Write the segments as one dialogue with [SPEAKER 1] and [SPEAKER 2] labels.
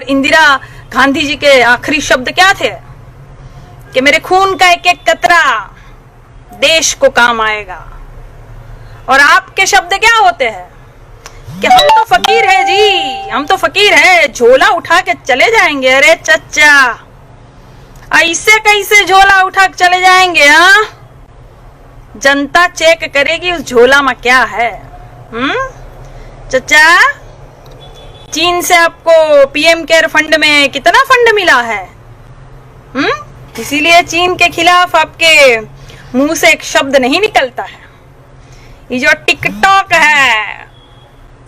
[SPEAKER 1] इंदिरा गांधी जी के आखिरी शब्द क्या थे कि मेरे खून का एक एक कतरा देश को काम आएगा। और आपके शब्द क्या होते हैं कि हम तो फकीर है जी, हम तो फकीर है, झोला उठा के चले जाएंगे। अरे चच्चा, ऐसे कैसे झोला उठा के चले जाएंगे? हाँ, जनता चेक करेगी उस झोला में क्या है। चच्चा, चीन से आपको पीएम केयर फंड में कितना फंड मिला है? इसीलिए चीन के खिलाफ आपके मुंह से एक शब्द नहीं निकलता है। ये जो टिकटॉक है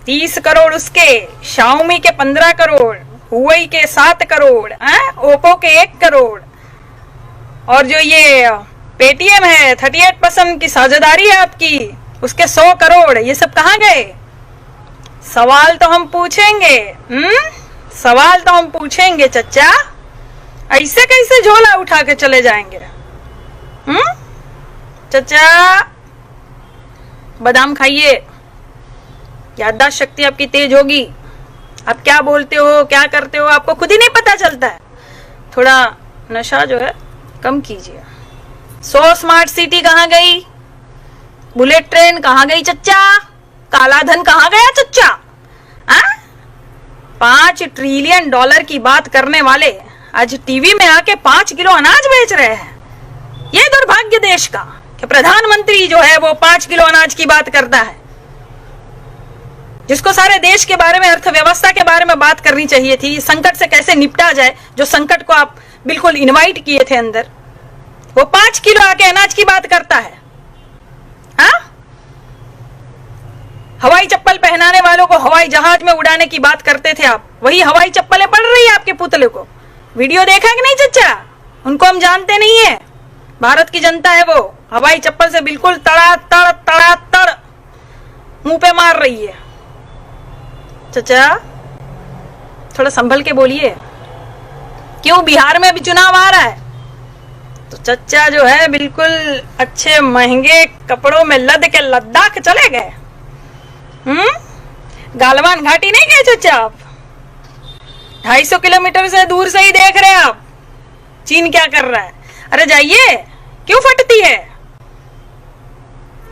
[SPEAKER 1] 30 करोड़ उसके, शाओमी के 15 करोड़, हुआई के 7 करोड़, ओप्पो के 1 करोड़, और जो ये पेटीएम है 38% की साझेदारी है आपकी, उसके 100 करोड़, ये सब कहाँ गए? सवाल तो हम पूछेंगे, सवाल तो हम पूछेंगे चच्चा। ऐसे कैसे झोला उठा के चले जाएंगे? चच्चा, बादाम खाइए, याददाश्त शक्ति आपकी तेज होगी। आप क्या बोलते हो, क्या करते हो, आपको खुद ही नहीं पता चलता है। थोड़ा नशा जो है कम कीजिए। 100 स्मार्ट सिटी कहाँ गई? बुलेट ट्रेन कहाँ गई चच्चा? काला धन कहाँ गया चच्चा? 5 ट्रिलियन डॉलर की बात करने वाले आज टीवी में आके 5 किलो अनाज बेच रहे हैं। ये दुर्भाग्य देश का कि प्रधानमंत्री जो है वो 5 किलो अनाज की बात करता है, जिसको सारे देश के बारे में, अर्थव्यवस्था के बारे में बात करनी चाहिए थी। संकट से कैसे निपटा जाए, जो संकट को आप बिल्कुल इनवाइट किए थे अंदर, वो 5 किलो आके अनाज की बात करता है। हवाई चप्पल पहनाने वालों को हवाई जहाज में उड़ाने की बात करते थे आप, वही हवाई चप्पलें पड़ रही है आपके पुतले को। वीडियो देखा कि नहीं चच्चा? उनको हम जानते नहीं है, भारत की जनता है वो, हवाई चप्पल से बिल्कुल तड़ा मुंह पे मार रही है। चच्चा, थोड़ा संभल के बोलिए। क्यों? बिहार में भी चुनाव आ रहा है, तो चच्चा जो है बिल्कुल अच्छे महंगे कपड़ों में लद के लद्दाख चले गए। गालवान घाटी नहीं गए चच्चा आप? 250 किलोमीटर से दूर से ही देख रहे हैं आप चीन क्या कर रहा है। अरे जाइए, क्यों फटती है?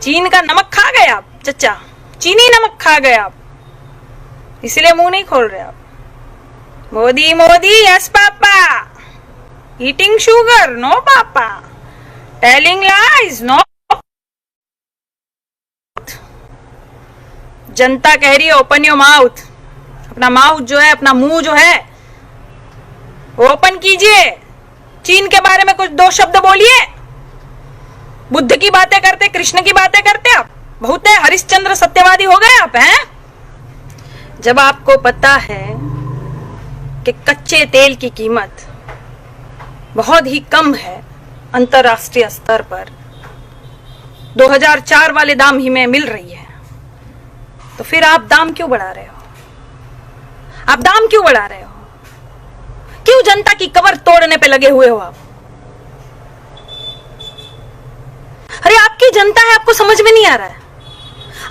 [SPEAKER 1] चीन का नमक खा गए आप चच्चा, चीनी नमक खा गए आप, इसलिए मुंह नहीं खोल रहे आप। Modi Modi yes papa, eating sugar no papa, telling lies no. जनता कह रही है ओपन योर माउथ। अपना माउथ जो है, अपना मुंह जो है वो ओपन कीजिए। चीन के बारे में कुछ 2 शब्द बोलिए। बुद्ध की बातें करते, कृष्ण की बातें करते आप, बहुत है हरिश्चंद्र सत्यवादी हो गए आप हैं। जब आपको पता है कि कच्चे तेल की कीमत बहुत ही कम है अंतरराष्ट्रीय स्तर पर, 2004 वाले दाम ही में मिल रही है, तो फिर आप दाम क्यों बढ़ा रहे हो? आप दाम क्यों बढ़ा रहे हो? क्यों जनता की कबर तोड़ने पे लगे हुए हो आप? अरे आपकी जनता है, आपको समझ में नहीं आ रहा है?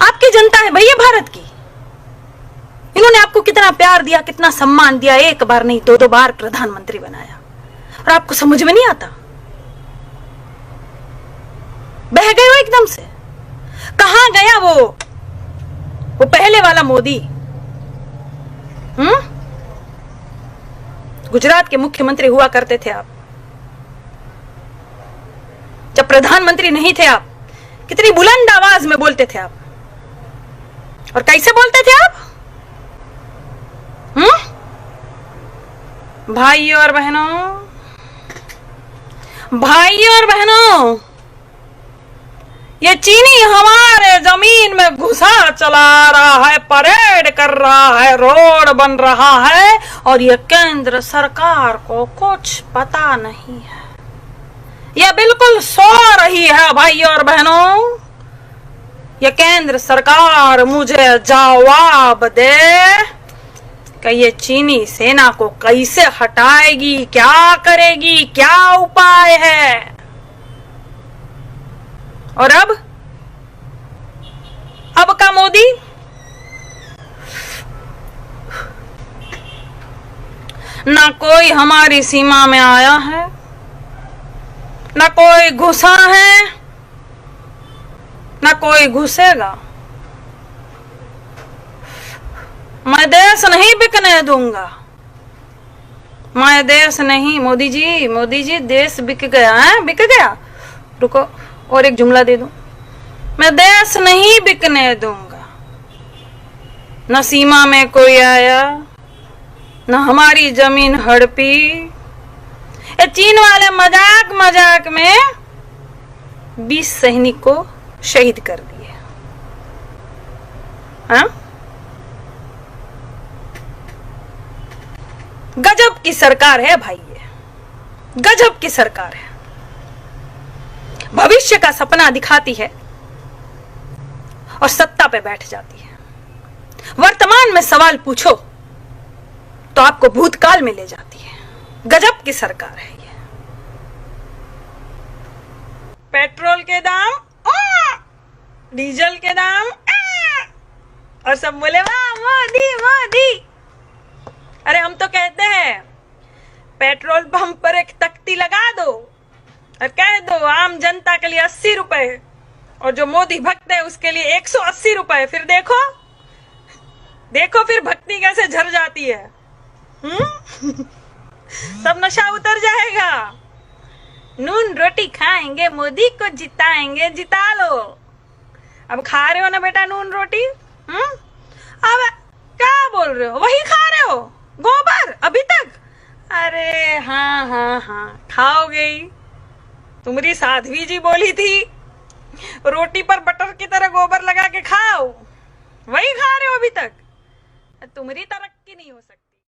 [SPEAKER 1] आपकी जनता है भैया भारत की। इन्होंने आपको कितना प्यार दिया, कितना सम्मान दिया, 1 बार नहीं 2-2 बार प्रधानमंत्री बनाया, और आपको समझ में नहीं आता? बह गए हो एकदम से। कहां गया वो पहले वाला मोदी? गुजरात के मुख्यमंत्री हुआ करते थे आप, जब प्रधानमंत्री नहीं थे आप, कितनी बुलंद आवाज में बोलते थे आप, और कैसे बोलते थे आप? भाइयों और बहनों, ये चीनी हमारे जमीन में घुसा चला रहा है, परेड कर रहा है, रोड बन रहा है, और ये केंद्र सरकार को कुछ पता नहीं है। ये बिल्कुल सो रही है भाइयों और बहनों। ये केंद्र सरकार मुझे जवाब दे कि ये चीनी सेना को कैसे हटाएगी, क्या करेगी, क्या उपाय है। और अब का मोदी ना कोई हमारी सीमा में आया है, ना कोई घुसा है, ना कोई घुसेगा। मैं देश नहीं बिकने दूंगा, मैं देश नहीं। मोदी जी देश बिक गया है, बिक गया। रुको और एक जुमला दे दूं, मैं देश नहीं बिकने दूंगा। न सीमा में कोई आया, न हमारी जमीन हड़पी। ये चीन वाले मजाक मजाक में 20 सैनिक को शहीद कर दिए। हाँ? गजब की सरकार है भाई, ये गजब की सरकार है। भविष्य का सपना दिखाती है और सत्ता पे बैठ जाती है। वर्तमान में सवाल पूछो तो आपको भूतकाल में ले जाती है। गजब की सरकार है ये। पेट्रोल के दाम, डीजल के दाम, और सब बोले वाह मोदी मोदी। अरे हम तो कहते हैं पेट्रोल पंप पर एक तख्ती लगा दो और कह दो आम जनता के लिए 80 रुपए और जो मोदी भक्त है उसके लिए 180 रुपए। फिर देखो फिर भक्ति कैसे झर जाती है। सब नशा उतर जाएगा। नून रोटी खाएंगे, मोदी को जिताएंगे, जिता लो। अब खा रहे हो ना बेटा नून रोटी? अब क्या बोल रहे हो? वही खा रहे हो गोबर अभी तक? अरे हाँ खाओगे ही। तुम्हारी साध्वी जी बोली थी रोटी पर बटर की तरह गोबर लगा के खाओ, वही खा रहे हो अभी तक। तुम्हारी तरक्की नहीं हो सकती।